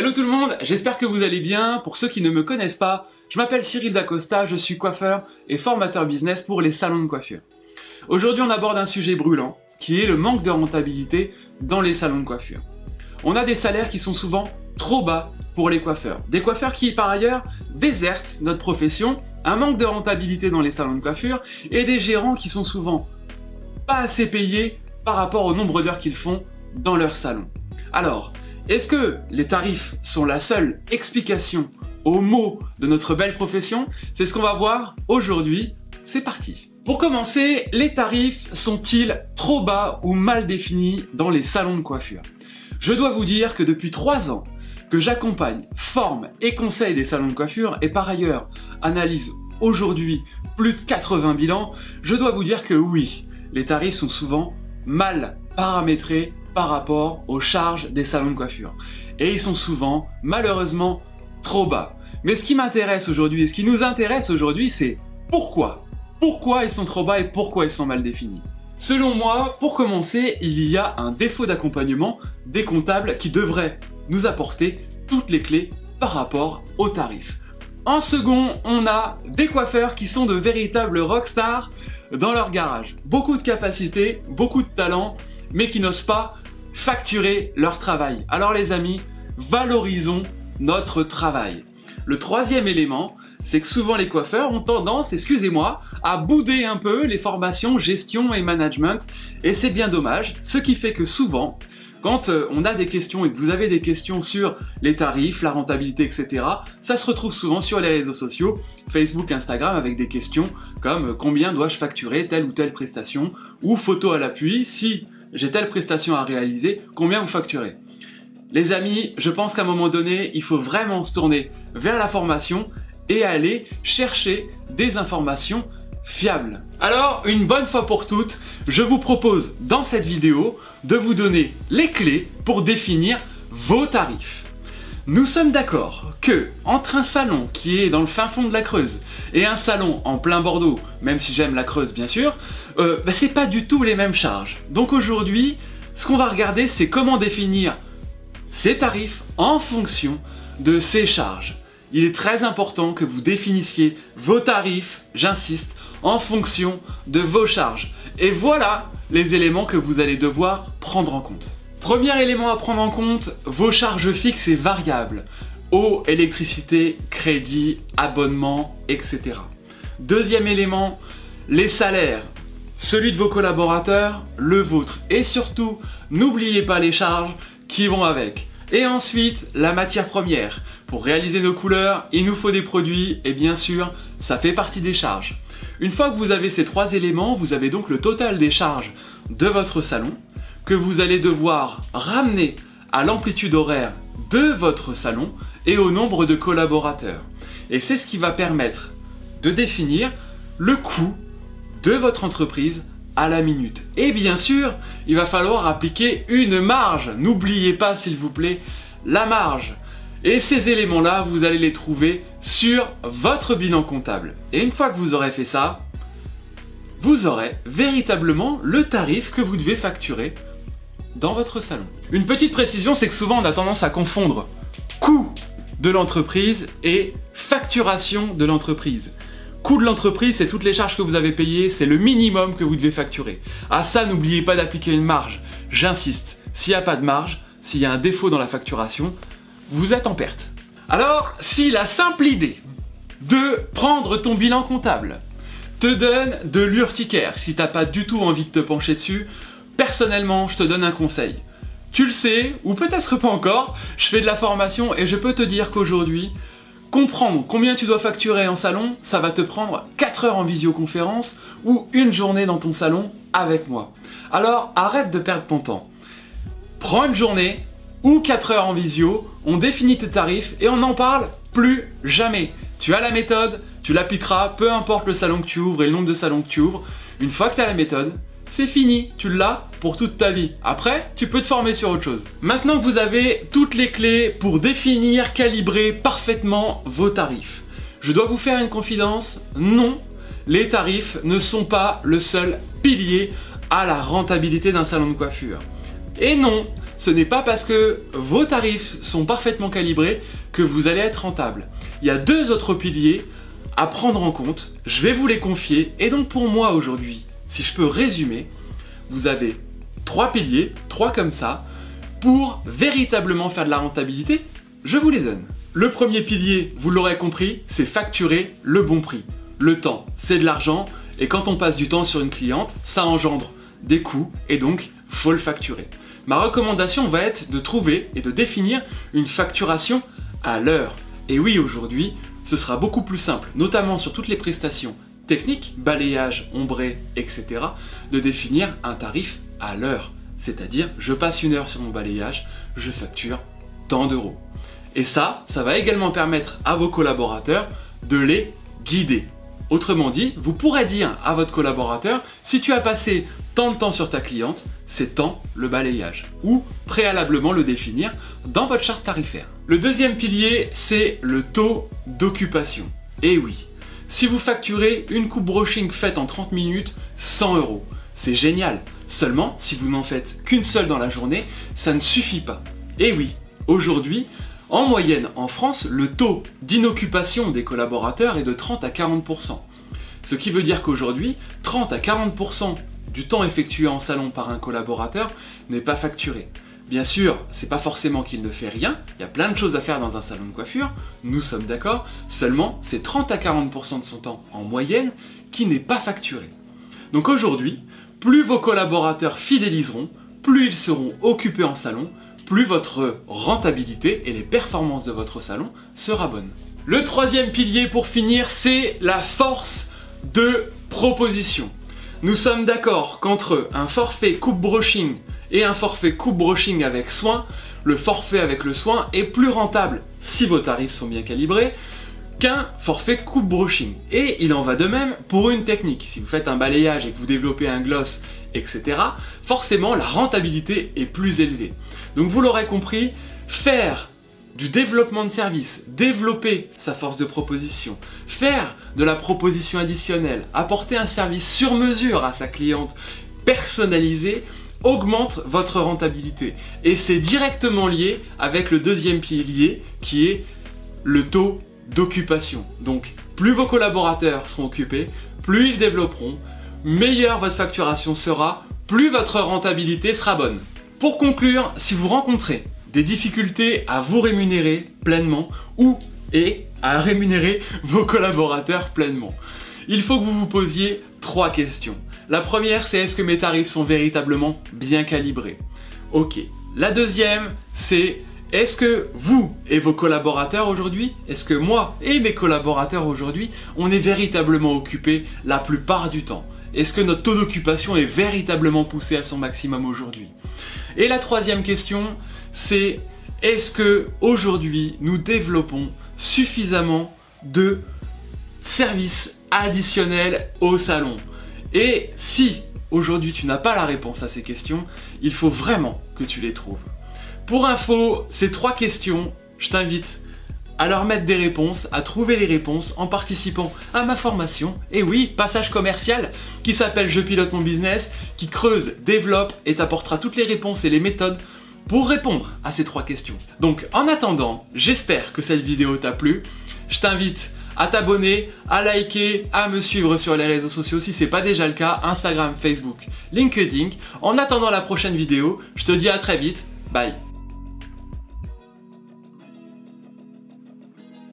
Hello tout le monde, j'espère que vous allez bien. Pour ceux qui ne me connaissent pas, je m'appelle Cyril Dacosta, je suis coiffeur et formateur business pour les salons de coiffure. Aujourd'hui on aborde un sujet brûlant, qui est le manque de rentabilité dans les salons de coiffure. On a des salaires qui sont souvent trop bas pour les coiffeurs. Des coiffeurs qui par ailleurs désertent notre profession, un manque de rentabilité dans les salons de coiffure et des gérants qui sont souvent pas assez payés par rapport au nombre d'heures qu'ils font dans leur salon. Alors, est-ce que les tarifs sont la seule explication aux maux de notre belle profession? C'est ce qu'on va voir aujourd'hui, c'est parti. Pour commencer, les tarifs sont-ils trop bas ou mal définis dans les salons de coiffure? Je dois vous dire que depuis 3 ans que j'accompagne, forme et conseille des salons de coiffure et par ailleurs analyse aujourd'hui plus de 80 bilans, je dois vous dire que oui, les tarifs sont souvent mal paramétrés par rapport aux charges des salons de coiffure. Et ils sont souvent, malheureusement, trop bas. Mais ce qui m'intéresse aujourd'hui et ce qui nous intéresse aujourd'hui, c'est pourquoi? Pourquoi ils sont trop bas et pourquoi ils sont mal définis? Selon moi, pour commencer, il y a un défaut d'accompagnement des comptables qui devraient nous apporter toutes les clés par rapport aux tarifs. En second, on a des coiffeurs qui sont de véritables rockstars dans leur garage. Beaucoup de capacités, beaucoup de talent, mais qui n'osent pas facturer leur travail. Alors les amis, valorisons notre travail. Le troisième élément, c'est que souvent les coiffeurs ont tendance, excusez-moi, à bouder un peu les formations gestion et management, et c'est bien dommage, ce qui fait que souvent, quand on a des questions et que vous avez des questions sur les tarifs, la rentabilité, etc., ça se retrouve souvent sur les réseaux sociaux, Facebook, Instagram, avec des questions comme combien dois-je facturer telle ou telle prestation, ou photo à l'appui, si j'ai telle prestation à réaliser, combien vous facturez? Les amis, je pense qu'à un moment donné, il faut vraiment se tourner vers la formation et aller chercher des informations fiables. Alors, une bonne fois pour toutes, je vous propose dans cette vidéo de vous donner les clés pour définir vos tarifs. Nous sommes d'accord que entre un salon qui est dans le fin fond de la Creuse et un salon en plein Bordeaux, même si j'aime la Creuse bien sûr, c'est pas du tout les mêmes charges. Donc aujourd'hui, ce qu'on va regarder, c'est comment définir ces tarifs en fonction de ces charges. Il est très important que vous définissiez vos tarifs, j'insiste, en fonction de vos charges. Et voilà les éléments que vous allez devoir prendre en compte. Premier élément à prendre en compte, vos charges fixes et variables. Eau, électricité, crédit, abonnement, etc. Deuxième élément, les salaires. Celui de vos collaborateurs, le vôtre. Et surtout, n'oubliez pas les charges qui vont avec. Et ensuite, la matière première. Pour réaliser nos couleurs, il nous faut des produits et bien sûr, ça fait partie des charges. Une fois que vous avez ces 3 éléments, vous avez donc le total des charges de votre salon que vous allez devoir ramener à l'amplitude horaire de votre salon et au nombre de collaborateurs. Et c'est ce qui va permettre de définir le coût de votre entreprise à la minute. Et bien sûr, il va falloir appliquer une marge. N'oubliez pas s'il vous plaît la marge. Et ces éléments-là, vous allez les trouver sur votre bilan comptable. Et une fois que vous aurez fait ça, vous aurez véritablement le tarif que vous devez facturer dans votre salon. Une petite précision, c'est que souvent on a tendance à confondre coût de l'entreprise et facturation de l'entreprise. Coût de l'entreprise, c'est toutes les charges que vous avez payées, c'est le minimum que vous devez facturer. À ça, n'oubliez pas d'appliquer une marge. J'insiste, s'il n'y a pas de marge, s'il y a un défaut dans la facturation, vous êtes en perte. Alors, si la simple idée de prendre ton bilan comptable te donne de l'urticaire, si t'as pas du tout envie de te pencher dessus, personnellement, je te donne un conseil. Tu le sais, ou peut-être pas encore, je fais de la formation et je peux te dire qu'aujourd'hui, comprendre combien tu dois facturer en salon, ça va te prendre 4 heures en visioconférence ou une journée dans ton salon avec moi. Alors arrête de perdre ton temps. Prends une journée ou 4 heures en visio, on définit tes tarifs et on n'en parle plus jamais. Tu as la méthode, tu l'appliqueras, peu importe le salon que tu ouvres et le nombre de salons que tu ouvres. Une fois que tu as la méthode, c'est fini, tu l'as pour toute ta vie. Après, tu peux te former sur autre chose. Maintenant que vous avez toutes les clés pour définir, calibrer parfaitement vos tarifs, je dois vous faire une confidence, non, les tarifs ne sont pas le seul pilier à la rentabilité d'un salon de coiffure. Et non, ce n'est pas parce que vos tarifs sont parfaitement calibrés que vous allez être rentable. Il y a deux autres piliers à prendre en compte, je vais vous les confier, et donc pour moi aujourd'hui, si je peux résumer, vous avez 3 piliers, 3 comme ça, pour véritablement faire de la rentabilité, je vous les donne. Le premier pilier, vous l'aurez compris, c'est facturer le bon prix. Le temps, c'est de l'argent, et quand on passe du temps sur une cliente, ça engendre des coûts, et donc faut le facturer. Ma recommandation va être de trouver et de définir une facturation à l'heure. Et oui, aujourd'hui, ce sera beaucoup plus simple, notamment sur toutes les prestations techniques, balayage, ombré, etc., de définir un tarif à l'heure. C'est-à-dire, je passe 1 heure sur mon balayage, je facture tant d'euros. Et ça va également permettre à vos collaborateurs de les guider. Autrement dit, vous pourrez dire à votre collaborateur, si tu as passé tant de temps sur ta cliente, c'est tant le balayage. Ou préalablement le définir dans votre charte tarifaire. Le deuxième pilier, c'est le taux d'occupation. Et oui, si vous facturez une coupe brushing faite en 30 minutes, 100 euros. C'est génial. Seulement, si vous n'en faites qu'une seule dans la journée, ça ne suffit pas. Et oui, aujourd'hui, en moyenne en France, le taux d'inoccupation des collaborateurs est de 30 à 40%. Ce qui veut dire qu'aujourd'hui, 30 à 40% du temps effectué en salon par un collaborateur n'est pas facturé. Bien sûr, c'est pas forcément qu'il ne fait rien, il y a plein de choses à faire dans un salon de coiffure, nous sommes d'accord, seulement c'est 30 à 40% de son temps en moyenne qui n'est pas facturé. Donc aujourd'hui, plus vos collaborateurs fidéliseront, plus ils seront occupés en salon, plus votre rentabilité et les performances de votre salon sera bonne. Le troisième pilier pour finir, c'est la force de proposition. Nous sommes d'accord qu'entre un forfait coupe brushing et un forfait coupe brushing avec soin, le forfait avec le soin est plus rentable, si vos tarifs sont bien calibrés, qu'un forfait coupe brushing. Et il en va de même pour une technique. Si vous faites un balayage et que vous développez un gloss, etc., forcément la rentabilité est plus élevée. Donc vous l'aurez compris, faire du développement de service, développer sa force de proposition, faire de la proposition additionnelle, apporter un service sur mesure à sa cliente, personnalisé, augmente votre rentabilité. Et c'est directement lié avec le deuxième pilier qui est le taux d'occupation. Donc plus vos collaborateurs seront occupés, plus ils développeront, meilleure votre facturation sera, plus votre rentabilité sera bonne. Pour conclure, si vous rencontrez des difficultés à vous rémunérer pleinement ou à rémunérer vos collaborateurs pleinement, il faut que vous vous posiez 3 questions. La première, c'est est-ce que mes tarifs sont véritablement bien calibrés? Ok. La deuxième, c'est est-ce que vous et vos collaborateurs aujourd'hui, est-ce que moi et mes collaborateurs aujourd'hui, on est véritablement occupés la plupart du temps? Est-ce que notre taux d'occupation est véritablement poussé à son maximum aujourd'hui? Et la troisième question, c'est est-ce que aujourd'hui nous développons suffisamment de services additionnels au salon? Et si aujourd'hui tu n'as pas la réponse à ces questions, il faut vraiment que tu les trouves. Pour info, ces 3 questions, je t'invite à leur mettre des réponses, à trouver les réponses en participant à ma formation. Et oui, passage commercial qui s'appelle Je pilote mon business, qui creuse, développe et t'apportera toutes les réponses et les méthodes pour répondre à ces 3 questions. Donc en attendant, j'espère que cette vidéo t'a plu. Je t'invite à t'abonner, à liker, à me suivre sur les réseaux sociaux si ce n'est pas déjà le cas, Instagram, Facebook, LinkedIn. En attendant la prochaine vidéo, je te dis à très vite. Bye.